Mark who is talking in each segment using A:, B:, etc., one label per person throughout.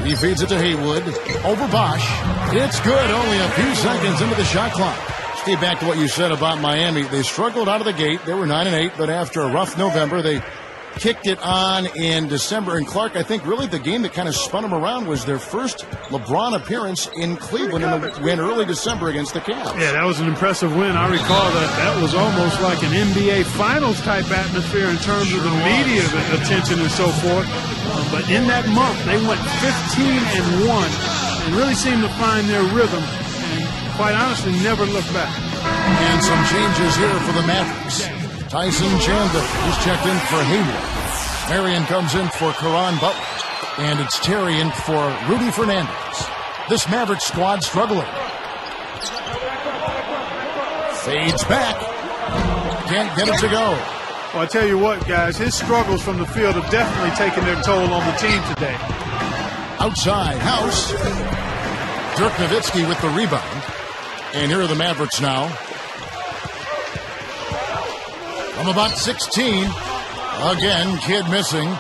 A: He feeds it to Haywood. Over Bosch. It's good. Only a few seconds into the shot clock. Steve, back to what you said about Miami. They struggled out of the gate. They were 9-8, but after a rough November, they kicked it on in December. And Clark, I think really the game that kind of spun them around was their first LeBron appearance in Cleveland in the win early December against the Cavs.
B: Yeah, that was an impressive win. I recall that was almost like an NBA Finals type atmosphere in terms of the media attention and so forth. But in that month, they went 15-1 and really seemed to find their rhythm and quite honestly never looked back.
A: And some changes here for the Mavericks. Tyson Chandler is checked in for Haywood. Marion comes in for Caron Butler. And it's Terry in for Rudy Fernandez. This Mavericks squad struggling. Fades back. Can't get it to go.
B: Well, I tell you what, guys, his struggles from the field have definitely taken their toll on the team today.
A: Outside, House. Dirk Nowitzki with the rebound. And here are the Mavericks now. From about 16. Again, Kidd missing.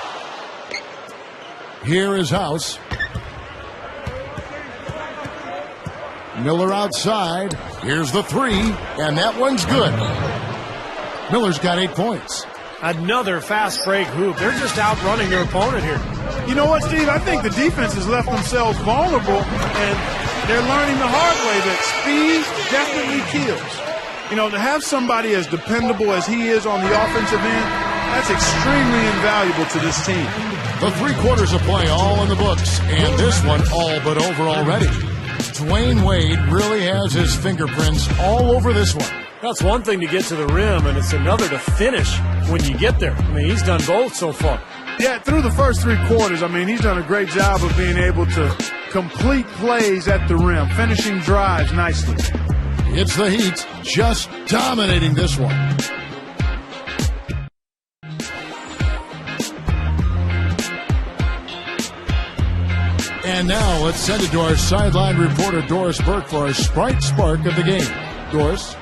A: Here is House. Miller outside. Here's the three. And that one's good. Miller's got 8 points.
C: Another fast break hoop. They're just outrunning their opponent here.
B: You know what, Steve? I think the defense has left themselves vulnerable, and they're learning the hard way that speed definitely kills. You know, to have somebody as dependable as he is on the offensive end, that's extremely invaluable to this team.
A: The 3 quarters of play all in the books, and this one all but over already. Dwayne Wade really has his fingerprints all over this one.
C: That's one thing to get to the rim, and it's another to finish when you get there. I mean, he's done both so far.
B: Yeah, through the first 3 quarters, I mean, he's done a great job of being able to complete plays at the rim, finishing drives nicely.
A: It's the Heat just dominating this one. And now let's send it to our sideline reporter, Doris Burke, for our Sprite Spark of the game. Doris?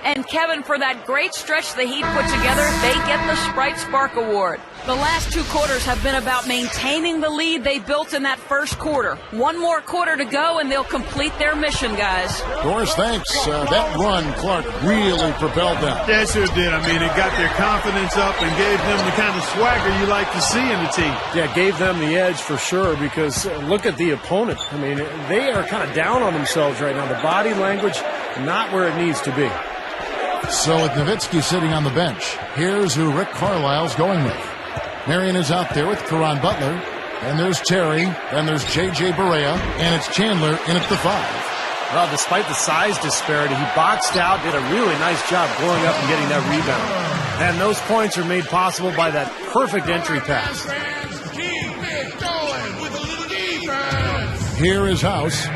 D: And Kevin, for that great stretch the Heat put together, they get the Sprite Spark Award. The last 2 quarters have been about maintaining the lead they built in that first quarter. 1 more quarter to go, and they'll complete their mission, guys.
A: Doris, thanks. That run, Clark, really propelled them.
B: Yeah, it sure did. I mean, it got their confidence up and gave them the kind of swagger you like to see in the team.
C: Yeah, gave them the edge for sure, because look at the opponent. I mean, they are kind of down on themselves right now. The body language, not where it needs to be.
A: So with Nowitzki sitting on the bench, here's who Rick Carlisle's going with. Marion is out there with Caron Butler. And there's Terry. And there's J.J. Barea. And it's Chandler in at the 5.
C: Well, despite the size disparity, he boxed out, did a really nice job going up and getting that rebound. And those points are made possible by that perfect entry pass.
A: Here is House.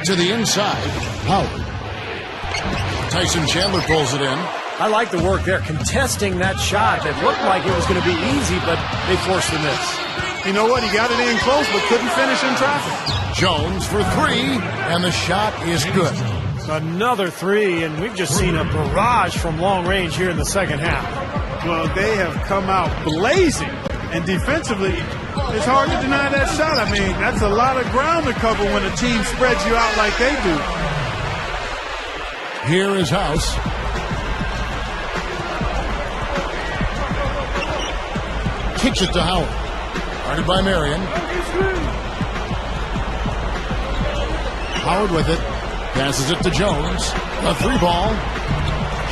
A: To the inside, Howard. Tyson Chandler pulls it in.
C: I like the work there, contesting that shot that looked like it was going to be easy, but they forced the miss.
B: You know what? He got it in close, but couldn't finish in traffic.
A: Jones for 3, and the shot is good.
C: Another 3, and we've just seen a barrage from long range here in the second half.
B: Well, they have come out blazing, and defensively, it's hard to deny that shot. I mean, that's a lot of ground to cover when a team spreads you out like they do.
A: Here is House. Kicks it to Howard. Guarded by Marion. Howard with it. Passes it to Jones. The 3 ball.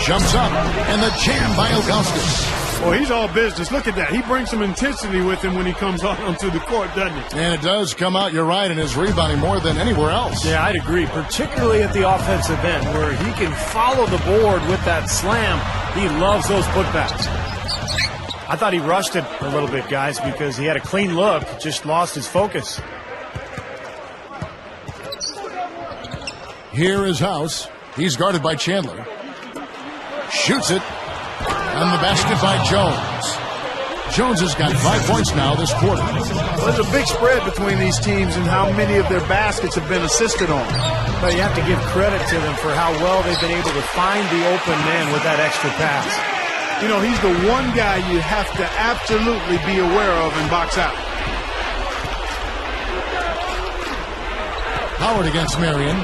A: Jumps up. And the jam by Ilgauskas.
B: Well, he's all business. Look at that. He brings some intensity with him when he comes out onto the court, doesn't he?
A: And it does come out, you're right, in his rebounding more than anywhere else.
C: Yeah, I'd agree, particularly at the offensive end where he can follow the board with that slam. He loves those putbacks. I thought he rushed it a little bit, guys, because he had a clean look, just lost his focus.
A: Here is House. He's guarded by Chandler. Shoots it. And the basket by Jones. Jones has got 5 points now this quarter.
B: Well, there's a big spread between these teams and how many of their baskets have been assisted on.
C: But you have to give credit to them for how well they've been able to find the open man with that extra pass.
B: You know, he's the one guy you have to absolutely be aware of and box out.
A: Howard against Marion.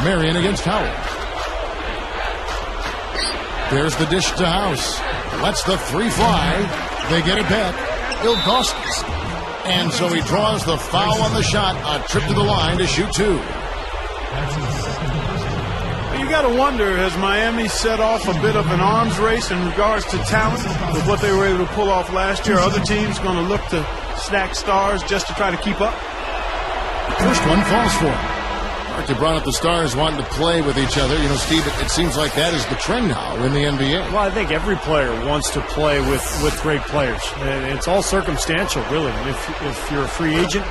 A: Marion against Howard. There's the dish to House. Lets the three fly. They get it back. Ilgauskas. And so he draws the foul on the shot. A trip to the line to shoot two.
B: You got to wonder, has Miami set off a bit of an arms race in regards to talent with what they were able to pull off last year? Are other teams going to look to stack stars just to try to keep up?
A: First one falls for him. Mark, brought up the stars wanting to play with each other. You know, Steve, it seems like that is the trend now in the NBA.
C: Well, I think every player wants to play with great players. It's all circumstantial, really. If you're a free agent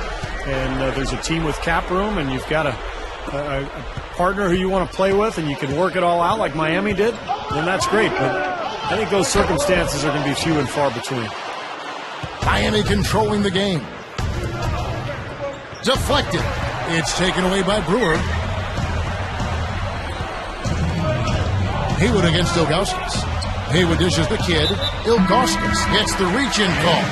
C: and there's a team with cap room and you've got a partner who you want to play with and you can work it all out like Miami did, then that's great. But I think those circumstances are going to be few and far between.
A: Miami controlling the game. Deflected. It's taken away by Brewer. Haywood against Ilgauskas. Haywood dishes the kid. Ilgauskas gets the reach-in call.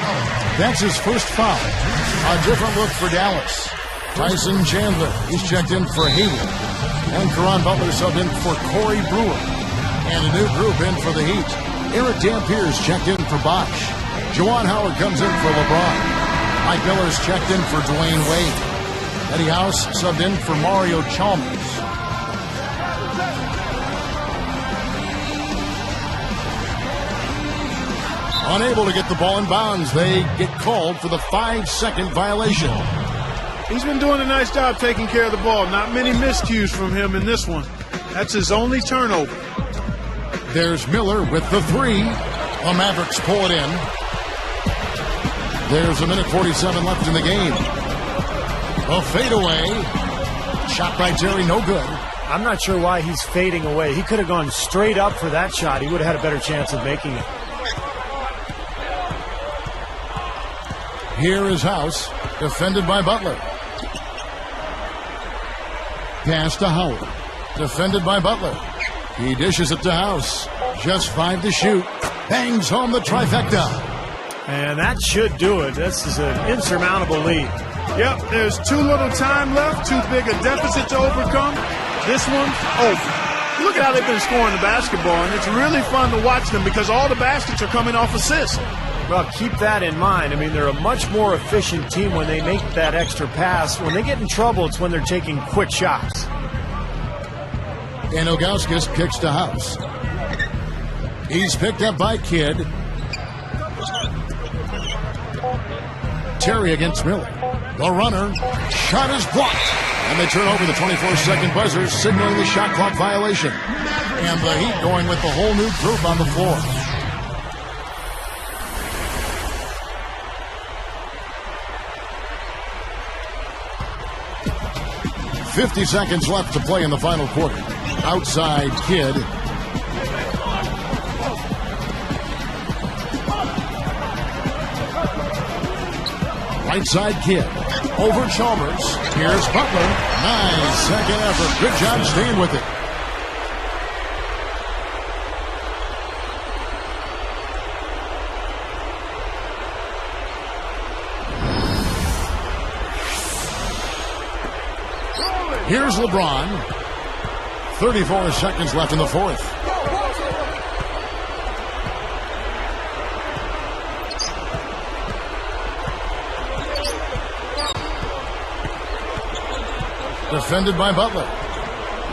A: That's his first foul. A different look for Dallas. Tyson Chandler, he's checked in for Haywood. And Caron Butler subbed in for Corey Brewer. And a new group in for the Heat. Eric Dampier's checked in for Bosch. Juwan Howard comes in for LeBron. Mike Miller's checked in for Dwayne Wade. Eddie House subbed in for Mario Chalmers. Unable to get the ball in bounds, they get called for the 5-second violation.
B: He's been doing a nice job taking care of the ball. Not many miscues from him in this one. That's his only turnover.
A: There's Miller with the three. The Mavericks pull it in. There's 1:47 left in the game. A fadeaway. Shot by Terry, no good.
C: I'm not sure why he's fading away. He could have gone straight up for that shot. He would have had a better chance of making it.
A: Here is House, defended by Butler. Pass to Howard, defended by Butler. He dishes it to House. Just 5 to shoot. Bangs home the trifecta.
C: And that should do it. This is an insurmountable lead.
B: Yep, there's too little time left, too big a deficit to overcome. This one's over. Look at how they've been scoring the basketball, and it's really fun to watch them because all the baskets are coming off assists.
C: Well, keep that in mind. I mean, they're a much more efficient team when they make that extra pass. When they get in trouble, it's when they're taking quick shots.
A: And Ilgauskas kicks to House. He's picked up by Kidd. Terry against Miller. The runner. Shot is blocked. And they turn over the 24-second buzzer, signaling the shot clock violation. And the Heat going with the whole new group on the floor. .50 seconds left to play in the final quarter. Outside Kidd. Right side Kidd. Over Chalmers. Here's Butler. Nice second effort. Good job staying with it. Here's LeBron. 34 seconds left in the fourth. Defended by Butler.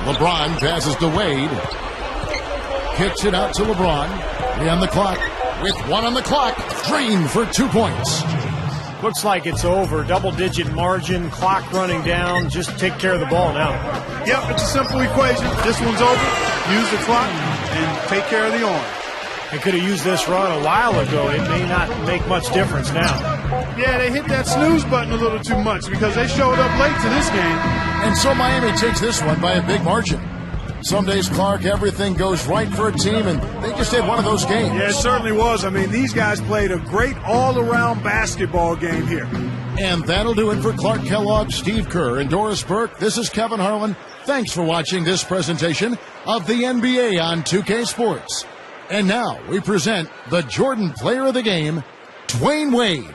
A: LeBron passes to Wade. Kicks it out to LeBron. 3 on the clock. With 1 on the clock. Drained for 2 points.
C: Looks like it's over. Double-digit margin, clock running down. Just take care of the ball now.
B: Yep, it's a simple equation. This one's over. Use the clock and take care of the orange.
C: They could have used this run a while ago. It may not make much difference now.
B: Yeah, they hit that snooze button a little too much because they showed up late to this game.
A: And so Miami takes this one by a big margin. Some days, Clark, everything goes right for a team, and they just had one of those games.
B: Yeah, it certainly was. I mean, these guys played a great all-around basketball game here.
A: And that'll do it for Clark Kellogg, Steve Kerr, and Doris Burke. This is Kevin Harlan. Thanks for watching this presentation of the NBA on 2K Sports. And now we present the Jordan Player of the Game, Dwayne Wade.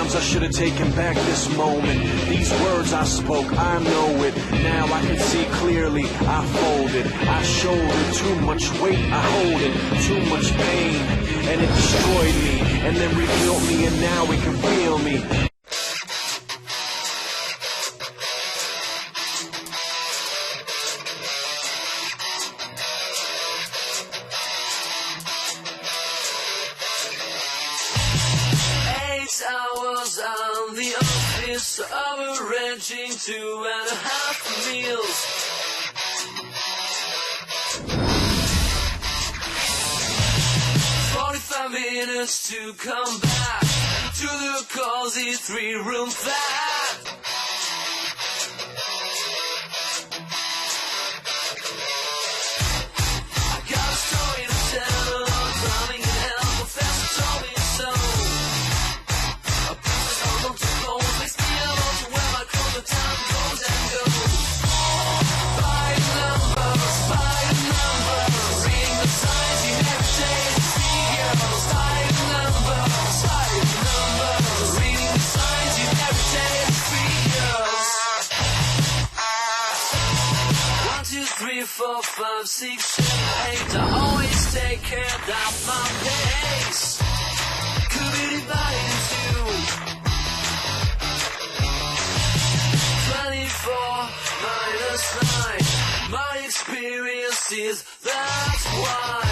E: I should have taken back this moment. These words I spoke, I know it. Now I can see clearly. I folded, I shouldered too much weight. I hold it, too much pain, and it destroyed me, and then rebuilt me, and now it can feel me.
F: Hours on the office, averaging 2.5 meals. "45 minutes to come back to the cozy 3-room flat. I got a story to tell, plumbing and hell, professor told me so. Three, 4, 5, 6, 7, 8. I always take care of my pace. Could be divided in two. 24 minus 9. My experience is that's why.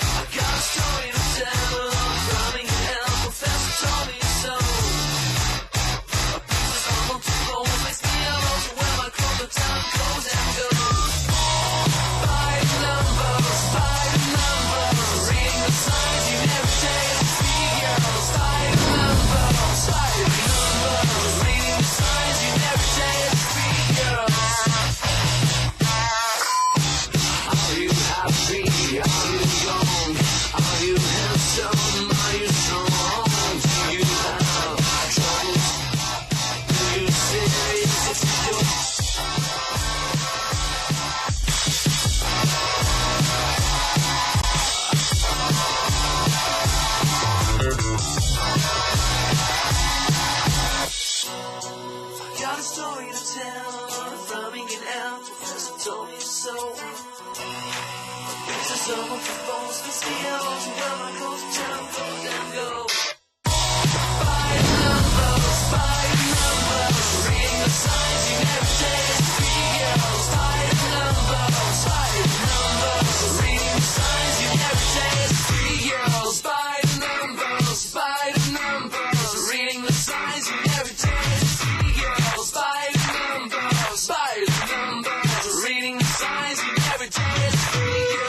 F: I got a story to tell. Plumbing and hell, professor told me so. Time goes and goes. By the numbers, reading the signs you never take the figures. By the numbers, reading the signs you never take the figures. Are you happy? Are you young? Are you handsome? Are you strong? Do you have troubles? Do you serious if you don't? Got a story to tell, thumbing it out, professor told me so. Pictures of my phones, the skills, where I go to town, goes and goes. By the numbers, reading the signs you never take the figures. By the numbers, reading the signs you never take the figures. By the numbers, reading the signs you never take the figures. Reading the signs you never take the figures.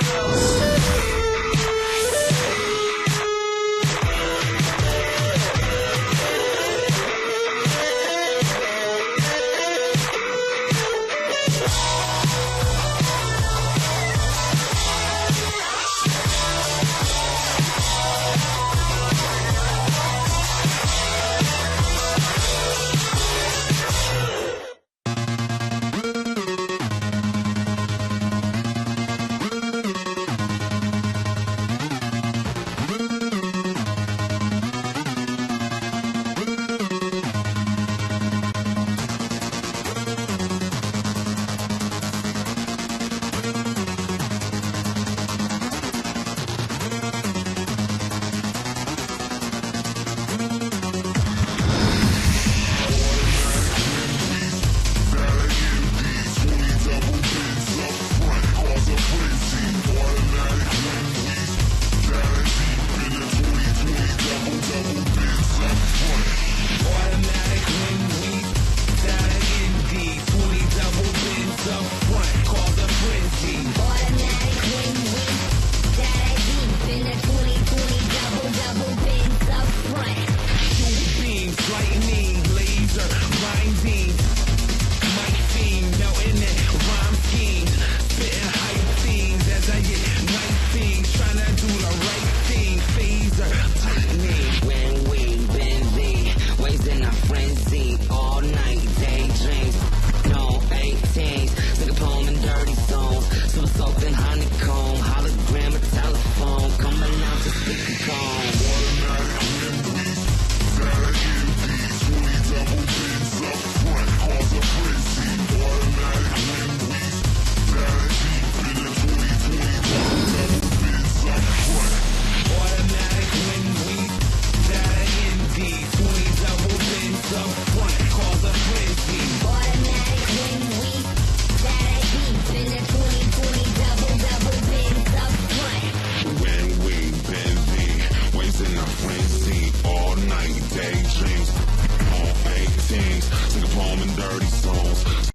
G: dirty songs.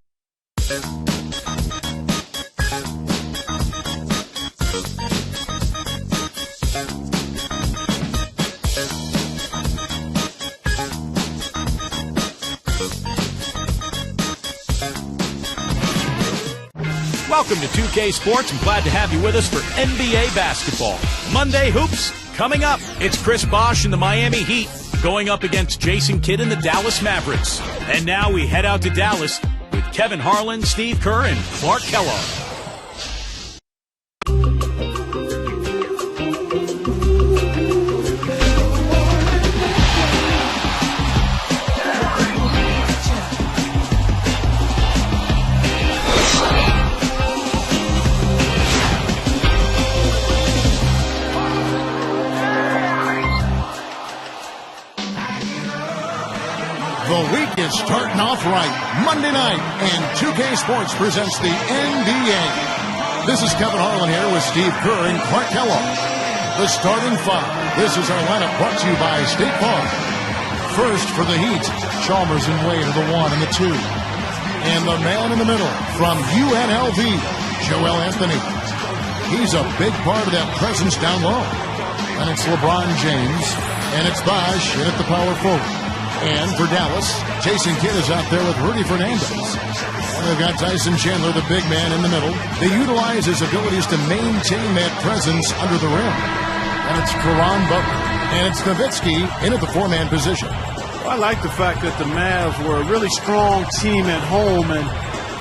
H: Welcome to 2K Sports. I'm glad to have you with us for NBA basketball. Monday Hoops coming up. It's Chris Bosh and the Miami Heat going up against Jason Kidd and the Dallas Mavericks. And now we head out to Dallas with Kevin Harlan, Steve Kerr, and Clark Kellogg.
A: The week is starting off right. Monday night, and 2K Sports presents the NBA. This is Kevin Harlan here with Steve Kerr and Clark Kellogg. The starting five. This is our lineup brought to you by State Farm. First for the Heat, Chalmers and Wade are the 1 and the 2. And the man in the middle from UNLV, Joel Anthony. He's a big part of that presence down low. And it's LeBron James, and it's Bosh in at the power forward. And for Dallas, Jason Kidd is out there with Rudy Fernandez. And they've got Tyson Chandler, the big man, in the middle. They utilize his abilities to maintain that presence under the rim. And it's Caron Butler. And it's Nowitzki in at the 4-man position.
B: I like the fact that the Mavs were a really strong team at home, and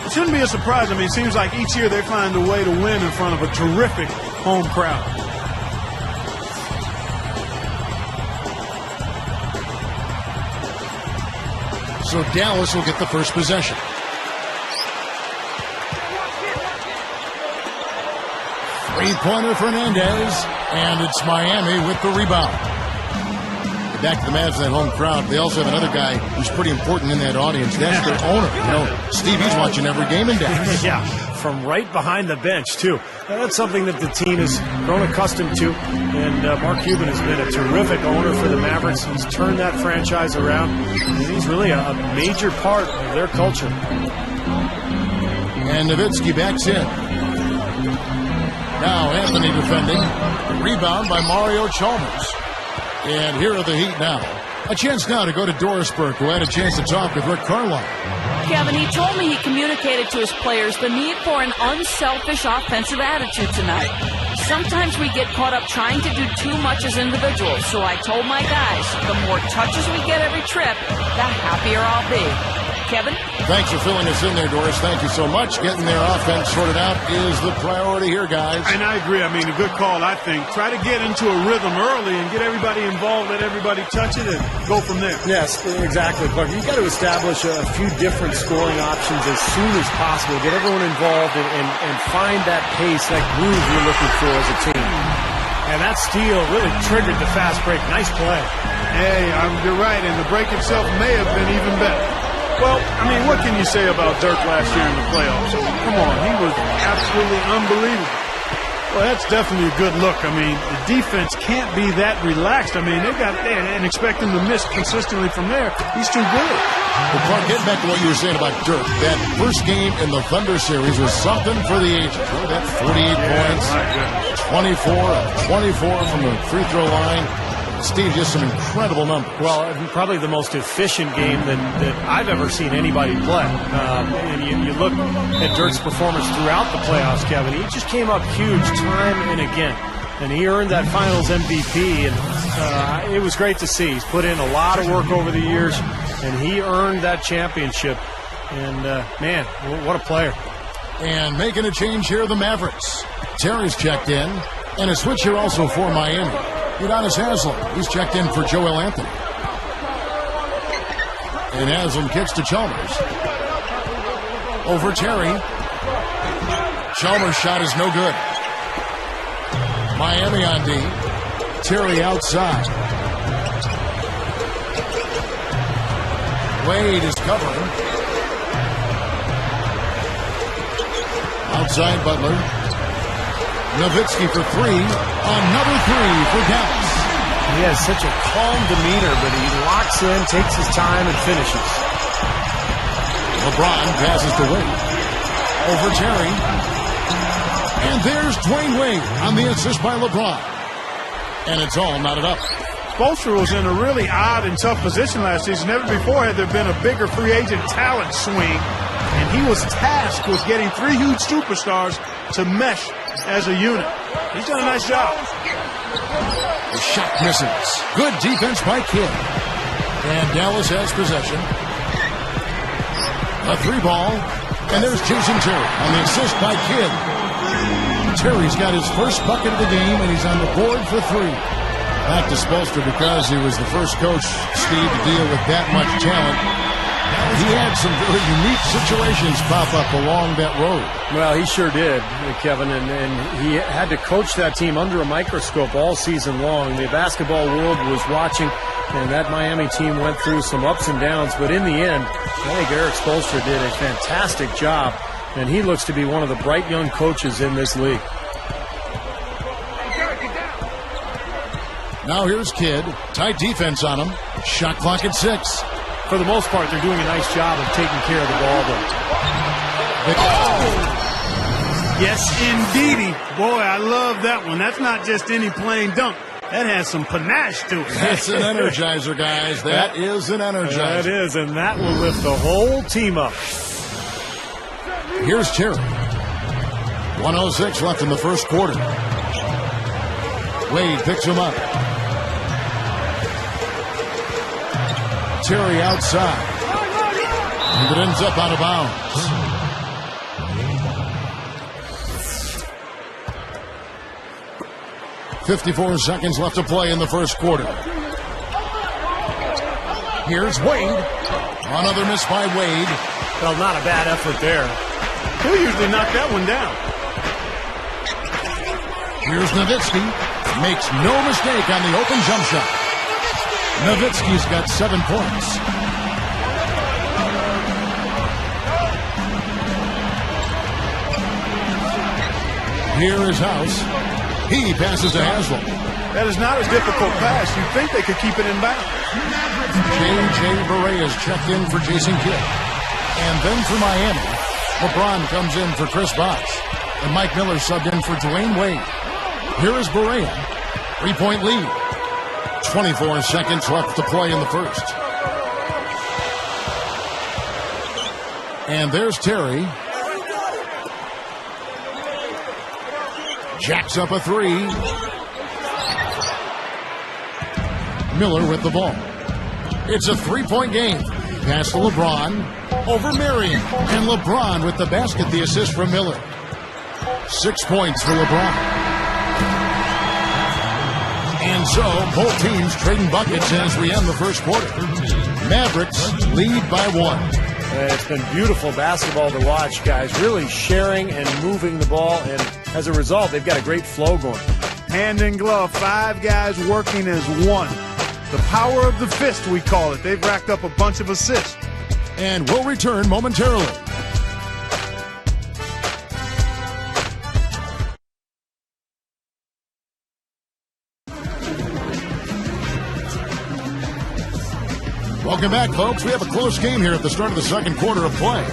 B: it shouldn't be a surprise. I mean, it seems like each year they find a way to win in front of a terrific home crowd.
A: So Dallas will get the first possession. Three-pointer Fernandez, and it's Miami with the rebound. Back to the Mavs, that home crowd. They also have another guy who's pretty important in that audience. That's their owner. You know, Steve, he's watching every game in Dallas.
C: Yeah, from right behind the bench, too. That's something that the team has grown accustomed to. And Mark Cuban has been a terrific owner for the Mavericks. He's turned that franchise around. And he's really a major part of their culture.
A: And Nowitzki backs in. Now Anthony defending. Rebound by Mario Chalmers. And here are the Heat now. A chance now to go to Dorisburg, who had a chance to talk with Rick Carlisle.
D: Kevin, he told me he communicated to his players the need for an unselfish offensive attitude tonight. Sometimes we get caught up trying to do too much as individuals, so I told my guys, the more touches we get every trip, the happier I'll be. Kevin?
A: Thanks for filling us in there, Doris. Thank you so much. Getting their offense sorted out is the priority here, guys.
B: And I agree. I mean, a good call, I think. Try to get into a rhythm early and get everybody involved, let everybody touch it, and go from there.
C: Yes, exactly, Clark. You've got to establish a few different scoring options as soon as possible. Get everyone involved and find that pace, that groove you're looking for as a team. And that steal really triggered the fast break. Nice play.
B: Hey, you're right, and the break itself may have been even better. Well, I mean, what can you say about Dirk last year in the playoffs? I mean, come on, he was absolutely unbelievable. Well, that's definitely a good look. I mean, the defense can't be that relaxed. I mean, and expect him to miss consistently from there. He's too good.
A: Well, Clark, getting back to what you were saying about Dirk, that first game in the Thunder series was something for the ages. Remember that 48 points, 24 from the free throw line. Steve, just some incredible numbers.
C: Well, probably the most efficient game that I've ever seen anybody play. And you look at Dirk's performance throughout the playoffs, Kevin. He just came up huge time and again. And he earned that Finals MVP, and it was great to see. He's put in a lot of work over the years, and he earned that championship. And, man, what a player.
A: And making a change here, the Mavericks. Terry's checked in, and a switch here also for Miami. Udonis Haslem, he's checked in for Joel Anthony. And Haslem kicks to Chalmers. Over Terry. Chalmers' shot is no good. Miami on D. Terry outside. Wade is covering. Outside Butler. Nowitzki for three. Another three for Dallas.
C: He has such a calm demeanor, but he locks in, takes his time, and finishes.
A: LeBron passes to Wade. Over Terry. And there's Dwayne Wade on the assist by LeBron. And it's all knotted up.
B: Spoelstra was in a really odd and tough position last season. Never before had there been a bigger free agent talent swing. And he was tasked with getting 3 huge superstars to mesh as a unit. He's done a nice job.
A: The shot misses. Good defense by Kidd. And Dallas has possession. A 3-ball. And there's Jason Terry on the assist by Kidd. Terry's got his first bucket of the game, and he's on the board for 3. Back to Spoelstra because he was the first coach, Steve, to deal with that much talent. He had some very unique situations pop up along that road.
C: Well, he sure did, Kevin, and he had to coach that team under a microscope all season long. The basketball world was watching, and that Miami team went through some ups and downs, but in the end, I think Eric Spoelstra did a fantastic job, and he looks to be one of the bright young coaches in this league.
A: Now here's Kidd. Tight defense on him. Shot clock at 6.
C: For the most part, they're doing a nice job of taking care of the ball, though.
B: Yes, indeedy. Boy, I love that one. That's not just any plain dunk. That has some panache to it.
A: That's an energizer, guys. That is an energizer.
C: That is, and that will lift the whole team up.
A: Here's Terry. 1:06 left in the first quarter. Wade picks him up. Terry outside. And it ends up out of bounds. .54 seconds left to play in the first quarter. Here's Wade. Another miss by Wade.
C: Well, not a bad effort there.
B: He'll usually knock that one down.
A: Here's Nowitzki. Makes no mistake on the open jump shot. Nowitzki's got 7 points. Here is House. He passes to Haslam.
B: That is not a difficult pass. You'd think they could keep it in bounds.
A: J.J. Barea is checked in for Jason Kidd. And then for Miami, LeBron comes in for Chris Bosh. And Mike Miller subbed in for Dwayne Wade. Here is Barea. 3-point lead. 24 seconds left to play in the first. And there's Terry. Jacks up a 3. Miller with the ball. It's a 3-point game. Pass to LeBron. Over Marion. And LeBron with the basket, the assist from Miller. 6 points for LeBron. And so, both teams trading buckets as we end the first quarter. Mavericks lead by 1.
C: It's been beautiful basketball to watch, guys. Really sharing and moving the ball, and as a result, they've got a great flow going.
B: Hand in glove, 5 guys working as one. The power of the fist, we call it. They've racked up a bunch of assists.
A: And we'll return momentarily. Welcome back, folks. We have a close game here at the start of the second quarter of play.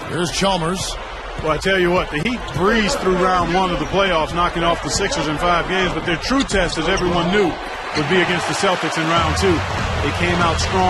A: Here's Chalmers.
B: Well, I tell you what, the Heat breezed through round 1 of the playoffs, knocking off the Sixers in 5 games, but their true test, as everyone knew, would be against the Celtics in round 2. They came out strong.